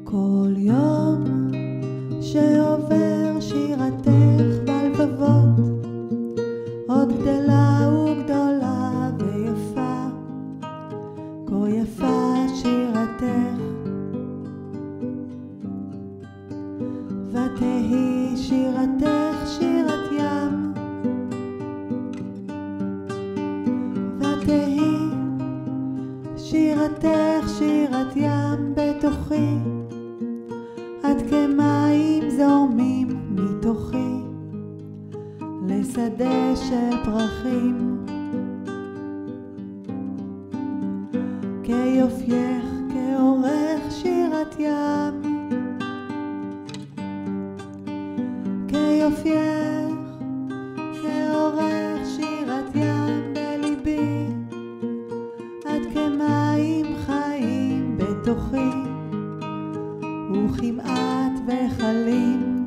כל יום שעובר שירתך בלבבות עוד גדלה וגדולה ויפה, כה יפה שירתך, ותהי שירתך שירת ים, ותהי שירתך שירת ים בתוכי, עד כמים זורמים מתוכי לשדה של פרחים, כיופייך כאורך שירת ים, כיופייך כאורך שירת ים בליבי, עד כמים חיים בתוכי וכמעט וחלים,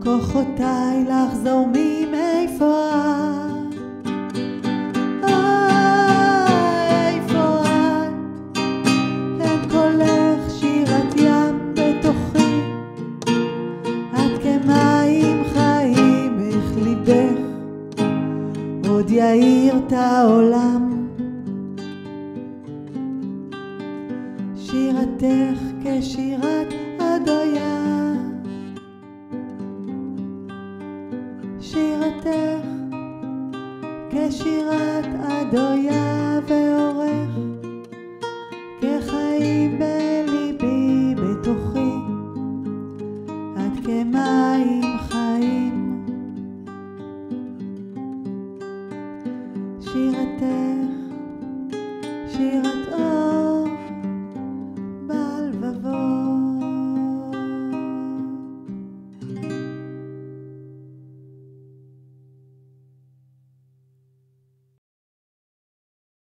כוחותיי לך זורמים איפה את, איפה את, הם קולך שירת ים בתוכי, עד כמים חיים איך ליבך עוד יאיר את העולם, שירתך כשירת אדויה, שירתך כשירת אדויה ואורך, כחיים בליבי בתוכי, עד כמים חיים, שירתך שירת